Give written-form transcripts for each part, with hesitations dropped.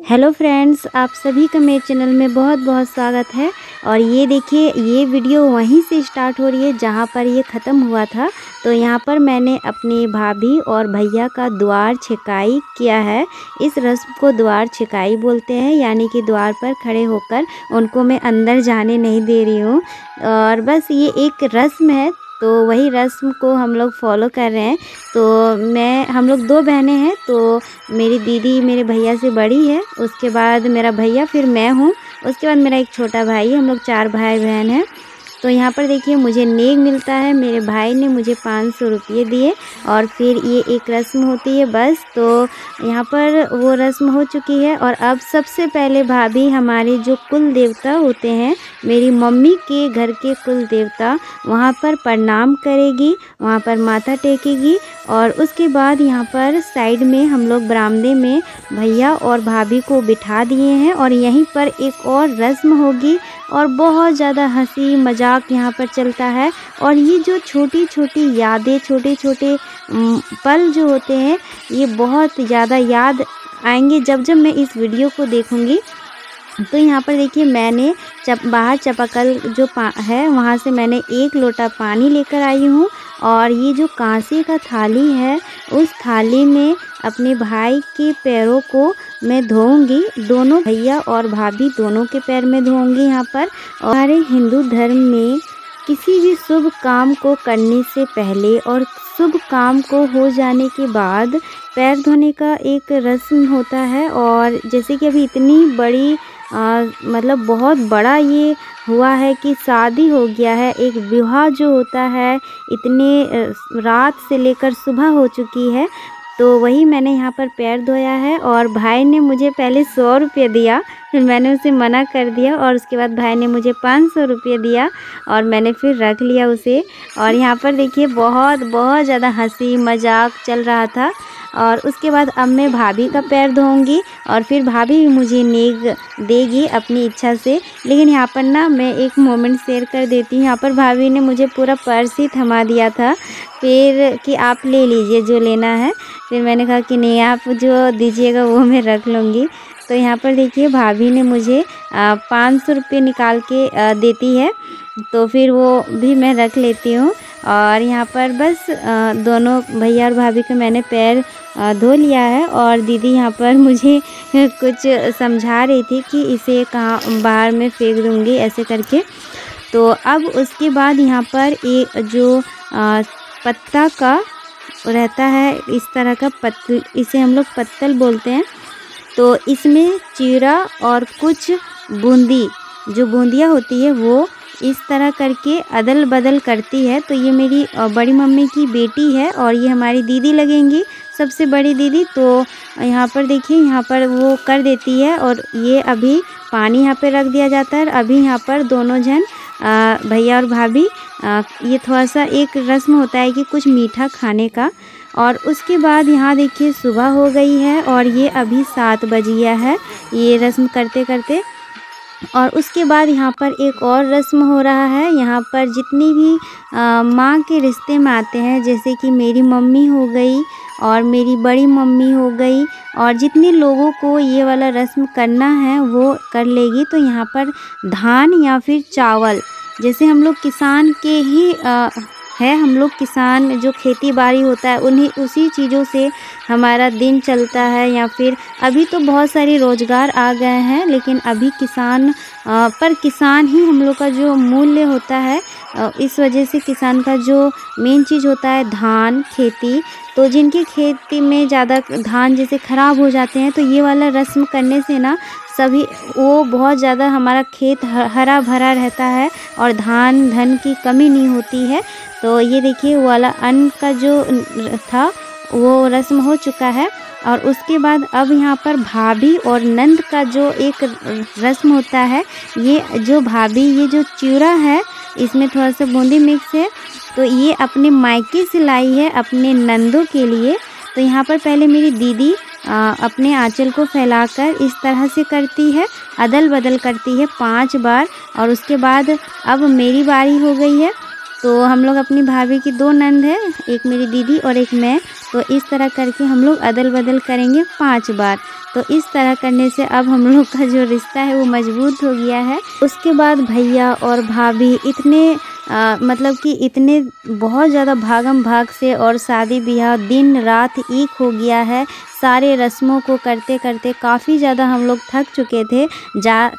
Hello friends, आप सभी का मेरे चैनल में बहुत बहुत स्वागत है। और ये देखिए, ये वीडियो वहीं से स्टार्ट हो रही है जहाँ पर ये ख़त्म हुआ था। तो यहाँ पर मैंने अपनी भाभी और भैया का द्वार छेकाई किया है। इस रस्म को द्वार छेकाई बोलते हैं, यानी कि द्वार पर खड़े होकर उनको मैं अंदर जाने नहीं दे रही हूँ। और बस ये एक रस्म है, तो वही रस्म को हम लोग फॉलो कर रहे हैं। तो हम लोग दो बहनें हैं, तो मेरी दीदी मेरे भैया से बड़ी है, उसके बाद मेरा भैया, फिर मैं हूँ, उसके बाद मेरा एक छोटा भाई है। हम लोग 4 भाई बहन हैं। तो यहाँ पर देखिए, मुझे नेक मिलता है। मेरे भाई ने मुझे 500 रुपये दिए और फिर ये एक रस्म होती है बस। तो यहाँ पर वो रस्म हो चुकी है। और अब सबसे पहले भाभी हमारे जो कुल देवता होते हैं, मेरी मम्मी के घर के कुल देवता, वहाँ पर प्रणाम करेगी, वहाँ पर माथा टेकेगी। और उसके बाद यहाँ पर साइड में हम लोग बरामदे में भैया और भाभी को बिठा दिए हैं। और यहीं पर एक और रस्म होगी और बहुत ज़्यादा हंसी मजाक यहाँ पर चलता है। और ये जो छोटी छोटी यादें, छोटे छोटे पल जो होते हैं, ये बहुत ज़्यादा याद आएंगे जब जब मैं इस वीडियो को देखूँगी। तो यहाँ पर देखिए, मैंने बाहर चापाकल जो है, वहाँ से मैंने 1 लोटा पानी लेकर आई हूँ। और ये जो कांसे का थाली है, उस थाली में अपने भाई के पैरों को मैं धोऊंगी। दोनों भैया और भाभी दोनों के पैर में धोऊंगी यहाँ पर। और हमारे हिंदू धर्म में किसी भी शुभ काम को करने से पहले और शुभ काम को हो जाने के बाद पैर धोने का एक रस्म होता है। और जैसे कि अभी इतनी बड़ी मतलब बहुत बड़ा ये हुआ है कि शादी हो गया है, एक विवाह जो होता है, इतने रात से लेकर सुबह हो चुकी है। तो वही मैंने यहाँ पर पैर धोया है। और भाई ने मुझे पहले 100 रुपये दिया, फिर मैंने उसे मना कर दिया। और उसके बाद भाई ने मुझे 500 रुपये दिया और मैंने फिर रख लिया उसे। और यहाँ पर देखिए, बहुत बहुत ज़्यादा हंसी मजाक चल रहा था। और उसके बाद अब मैं भाभी का पैर धोऊंगी और फिर भाभी भी मुझे नेक देगी अपनी इच्छा से। लेकिन यहाँ पर ना मैं एक मोमेंट शेयर कर देती हूँ। यहाँ पर भाभी ने मुझे पूरा पर्स ही थमा दिया था, फिर कि आप ले लीजिए जो लेना है। फिर मैंने कहा कि नहीं, आप जो दीजिएगा वो मैं रख लूँगी। तो यहाँ पर देखिए, भाभी ने मुझे 500 रुपये निकाल के देती है, तो फिर वो भी मैं रख लेती हूँ। और यहाँ पर बस दोनों भैया और भाभी के मैंने पैर धो लिया है। और दीदी यहाँ पर मुझे कुछ समझा रही थी कि इसे कहाँ बाहर में फेंक दूँगी, ऐसे करके। तो अब उसके बाद यहाँ पर एक जो पत्ता का रहता है, इस तरह का पत्तल, इसे हम लोग पत्तल बोलते हैं। तो इसमें चीरा और कुछ बूंदी, जो बूंदियाँ होती है, वो इस तरह करके अदल बदल करती है। तो ये मेरी बड़ी मम्मी की बेटी है और ये हमारी दीदी लगेंगी, सबसे बड़ी दीदी। तो यहाँ पर देखिए, यहाँ पर वो कर देती है। और ये अभी पानी यहाँ पे रख दिया जाता है। अभी यहाँ पर दोनों जन भैया और भाभी, ये थोड़ा सा एक रस्म होता है कि कुछ मीठा खाने का। और उसके बाद यहाँ देखिए, सुबह हो गई है और ये अभी 7 बज गया है ये रस्म करते करते। और उसके बाद यहाँ पर एक और रस्म हो रहा है। यहाँ पर जितनी भी माँ के रिश्ते में आते हैं, जैसे कि मेरी मम्मी हो गई और मेरी बड़ी मम्मी हो गई, और जितने लोगों को ये वाला रस्म करना है वो कर लेगी। तो यहाँ पर धान या फिर चावल, जैसे हम लोग किसान के ही है, हम लोग किसान, जो खेती बाड़ी होता है, उन्हीं उसी चीज़ों से हमारा दिन चलता है। या फिर अभी तो बहुत सारे रोज़गार आ गए हैं, लेकिन अभी किसान पर किसान ही हम लोग का जो मूल्य होता है, इस वजह से किसान का जो मेन चीज़ होता है धान, खेती। तो जिनकी खेती में ज़्यादा धान जैसे ख़राब हो जाते हैं, तो ये वाला रस्म करने से ना सभी वो बहुत ज़्यादा हमारा खेत हरा भरा रहता है और धन की कमी नहीं होती है। तो ये देखिए, वो वाला अन्न का जो था वो रस्म हो चुका है। और उसके बाद अब यहाँ पर भाभी और नंद का जो एक रस्म होता है, ये जो भाभी, ये जो चूरा है, इसमें थोड़ा सा बूंदी मिक्स है, तो ये अपने मायके से लाई है अपने नंदों के लिए। तो यहाँ पर पहले मेरी दीदी अपने आंचल को फैलाकर इस तरह से करती है, अदल बदल करती है 5 बार। और उसके बाद अब मेरी बारी हो गई है। तो हम लोग अपनी भाभी की 2 नंद है, एक मेरी दीदी और एक मैं, तो इस तरह करके हम लोग अदल बदल करेंगे 5 बार। तो इस तरह करने से अब हम लोग का जो रिश्ता है वो मजबूत हो गया है। उसके बाद भैया और भाभी इतने मतलब कि इतने बहुत ज़्यादा भागम भाग से और शादी ब्याह दिन रात एक हो गया है। सारे रस्मों को करते करते काफ़ी ज़्यादा हम लोग थक चुके थे।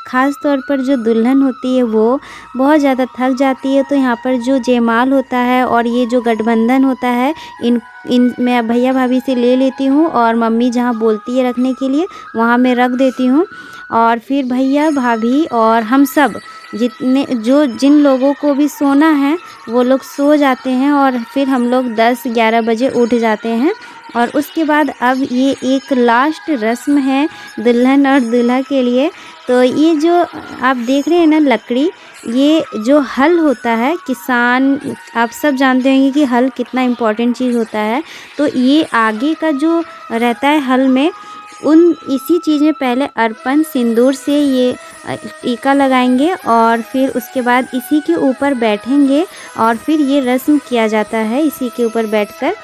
ख़ास तौर पर जो दुल्हन होती है वो बहुत ज़्यादा थक जाती है। तो यहाँ पर जो जयमाल होता है और ये जो गठबंधन होता है इन मैं भैया भाभी से ले लेती हूँ और मम्मी जहाँ बोलती है रखने के लिए वहाँ मैं रख देती हूँ। और फिर भैया भाभी और हम सब जिन लोगों को भी सोना है वो लोग सो जाते हैं और फिर हम लोग 10-11 बजे उठ जाते हैं। और उसके बाद अब ये एक लास्ट रस्म है दुल्हन और दूल्हा के लिए। तो ये जो आप देख रहे हैं ना लकड़ी, ये जो हल होता है, किसान आप सब जानते होंगे कि हल कितना इम्पोर्टेंट चीज़ होता है। तो ये आगे का जो रहता है हल में इसी चीज़ में पहले अर्पण सिंदूर से ये टीका लगाएंगे और फिर उसके बाद इसी के ऊपर बैठेंगे और फिर ये रस्म किया जाता है इसी के ऊपर बैठकर।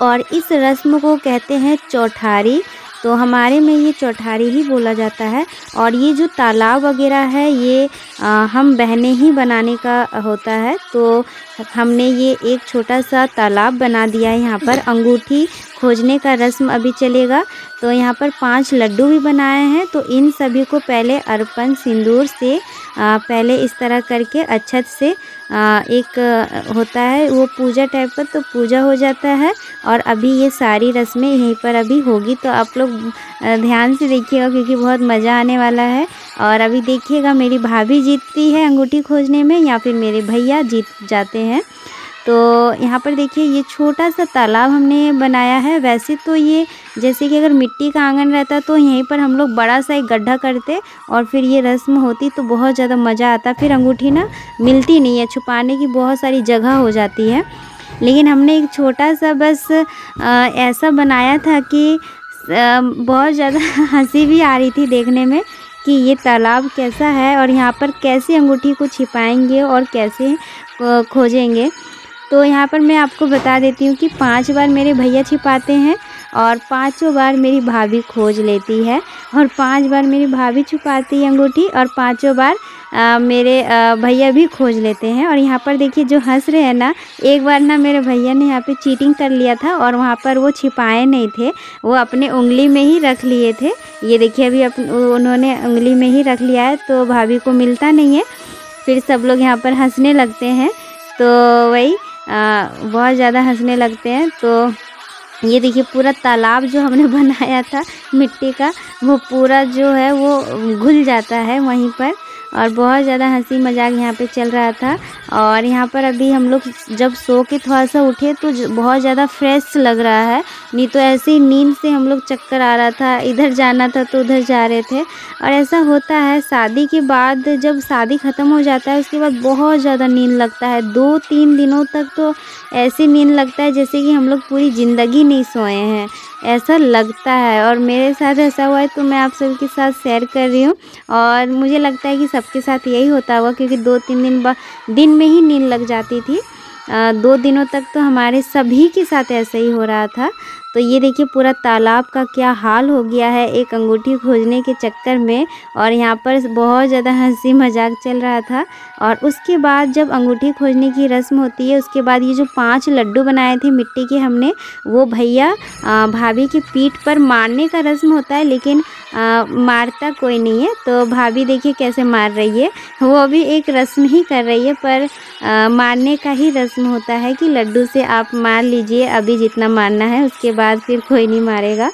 और इस रस्म को कहते हैं चौठारी। तो हमारे में ये चौठारी ही बोला जाता है। और ये जो तालाब वगैरह है ये हम बहनें ही बनाने का होता है। तो हमने ये एक छोटा सा तालाब बना दिया है। यहाँ पर अंगूठी खोजने का रस्म अभी चलेगा। तो यहाँ पर 5 लड्डू भी बनाए हैं। तो इन सभी को पहले अर्पण सिंदूर से पहले इस तरह करके अच्छत से एक होता है वो पूजा टाइप का, तो पूजा हो जाता है। और अभी ये सारी रस्में यहीं पर अभी होगी। तो आप लोग ध्यान से देखिएगा क्योंकि बहुत मज़ा आने वाला है। और अभी देखिएगा मेरी भाभी जीतती है अंगूठी खोजने में या फिर मेरे भैया जीत जाते हैं। तो यहाँ पर देखिए ये छोटा सा तालाब हमने बनाया है। वैसे तो ये जैसे कि अगर मिट्टी का आंगन रहता तो यहीं पर हम लोग बड़ा सा एक गड्ढा करते और फिर ये रस्म होती तो बहुत ज़्यादा मज़ा आता। फिर अंगूठी ना मिलती नहीं है, छुपाने की बहुत सारी जगह हो जाती है। लेकिन हमने एक छोटा सा बस ऐसा बनाया था कि बहुत ज़्यादा हंसी भी आ रही थी देखने में कि ये तालाब कैसा है और यहाँ पर कैसे अंगूठी को छिपाएंगे और कैसे खोजेंगे। तो यहाँ पर मैं आपको बता देती हूँ कि 5 बार मेरे भैया छिपाते हैं और 5 बार मेरी भाभी खोज लेती है और 5 बार मेरी भाभी छुपाती है अंगूठी और 5 बार मेरे भैया भी खोज लेते हैं। और यहाँ पर देखिए जो हंस रहे हैं ना, एक बार ना मेरे भैया ने यहाँ पे चीटिंग कर लिया था और वहाँ पर वो छिपाए नहीं थे, वो अपने उंगली में ही रख लिए थे। ये देखिए अभी उन्होंने उंगली में ही रख लिया है तो भाभी को मिलता नहीं है। फिर सब लोग यहाँ पर हंसने लगते हैं। तो वही बहुत ज़्यादा हंसने लगते हैं। तो ये देखिए पूरा तालाब जो हमने बनाया था मिट्टी का वो पूरा जो है वो घुल जाता है वहीं पर। और बहुत ज़्यादा हंसी मजाक यहाँ पे चल रहा था। और यहाँ पर अभी हम लोग जब सो के थोड़ा सा उठे तो बहुत ज़्यादा फ्रेश लग रहा है, नहीं तो ऐसे ही नींद से हम लोग चक्कर आ रहा था, इधर जाना था तो उधर जा रहे थे। और ऐसा होता है शादी के बाद, जब शादी ख़त्म हो जाता है उसके बाद बहुत ज़्यादा नींद लगता है। 2-3 दिनों तक तो ऐसी नींद लगता है जैसे कि हम लोग पूरी ज़िंदगी नहीं सोए हैं, ऐसा लगता है। और मेरे साथ ऐसा हुआ है तो मैं आप सबके साथ शेयर कर रही हूँ। और मुझे लगता है कि सबके साथ यही होता होगा क्योंकि 2-3 दिन में ही नींद लग जाती थी। 2 दिनों तक तो हमारे सभी के साथ ऐसा ही हो रहा था। तो ये देखिए पूरा तालाब का क्या हाल हो गया है एक अंगूठी खोजने के चक्कर में। और यहाँ पर बहुत ज़्यादा हंसी मजाक चल रहा था। और उसके बाद जब अंगूठी खोजने की रस्म होती है उसके बाद ये जो 5 लड्डू बनाए थे मिट्टी के हमने, वो भैया भाभी की पीठ पर मारने का रस्म होता है, लेकिन मारता कोई नहीं है। तो भाभी देखिए कैसे मार रही है, वो भी एक रस्म ही कर रही है पर मारने का ही रस्म होता है कि लड्डू से आप मार लीजिए अभी जितना मारना है, उसके बाद फिर कोई नहीं मारेगा।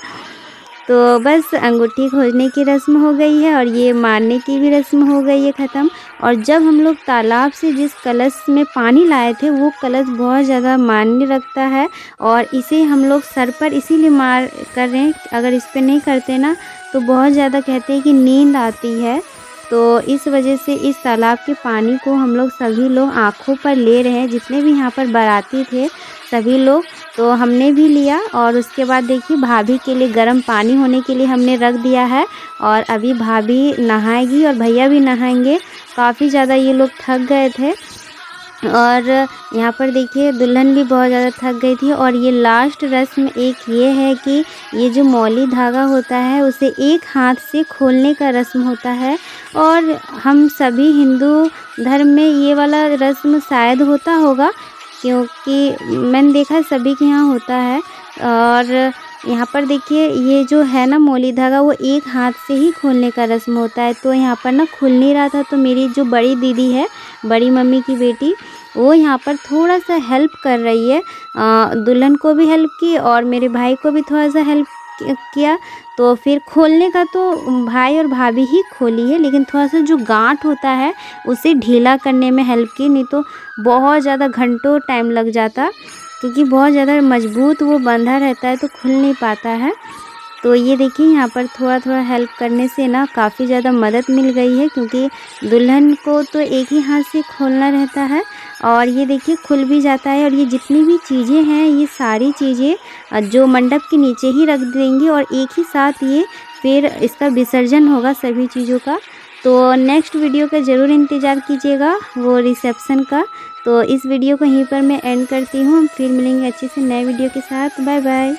तो बस अंगूठी खोजने की रस्म हो गई है और ये मारने की भी रस्म हो गई है ख़त्म। और जब हम लोग तालाब से जिस कलश में पानी लाए थे वो कलश बहुत ज़्यादा मायने रखता है और इसे हम लोग सर पर इसीलिए मार कर रहे हैं, अगर इस पर नहीं करते ना तो बहुत ज़्यादा कहते हैं कि नींद आती है। तो इस वजह से इस तालाब के पानी को हम लोग सभी लोग आँखों पर ले रहे हैं, जितने भी यहाँ पर बाराती थे सभी लोग। तो हमने भी लिया और उसके बाद देखिए भाभी के लिए गर्म पानी होने के लिए हमने रख दिया है और अभी भाभी नहाएगी और भैया भी नहाएंगे। काफ़ी ज़्यादा ये लोग थक गए थे और यहाँ पर देखिए दुल्हन भी बहुत ज़्यादा थक गई थी। और ये लास्ट रस्म एक ये है कि ये जो मौली धागा होता है उसे एक हाथ से खोलने का रस्म होता है। और हम सभी हिंदू धर्म में ये वाला रस्म शायद होता होगा, क्योंकि मैंने देखा सभी के यहाँ होता है। और यहाँ पर देखिए ये जो है ना मौली धागा, वो एक हाथ से ही खोलने का रस्म होता है। तो यहाँ पर ना खुल नहीं रहा था, तो मेरी जो बड़ी दीदी है, बड़ी मम्मी की बेटी, वो यहाँ पर थोड़ा सा हेल्प कर रही है। दुल्हन को भी हेल्प की और मेरे भाई को भी थोड़ा सा हेल्प किया। तो फिर खोलने का तो भाई और भाभी ही खोली है, लेकिन थोड़ा सा जो गांठ होता है उसे ढीला करने में हेल्प की, नहीं तो बहुत ज़्यादा घंटों टाइम लग जाता, क्योंकि बहुत ज़्यादा मजबूत वो बंधा रहता है तो खुल नहीं पाता है। तो ये देखिए यहाँ पर थोड़ा थोड़ा हेल्प करने से ना काफ़ी ज़्यादा मदद मिल गई है, क्योंकि दुल्हन को तो एक ही हाथ से खोलना रहता है। और ये देखिए खुल भी जाता है। और ये जितनी भी चीज़ें हैं, ये सारी चीज़ें जो मंडप के नीचे ही रख देंगे और एक ही साथ ये फिर इसका विसर्जन होगा सभी चीज़ों का। तो नेक्स्ट वीडियो का ज़रूर इंतज़ार कीजिएगा, वो रिसेप्शन का। तो इस वीडियो को यहीं पर मैं एंड करती हूँ। फिर मिलेंगे अच्छे से नए वीडियो के साथ। Bye bye.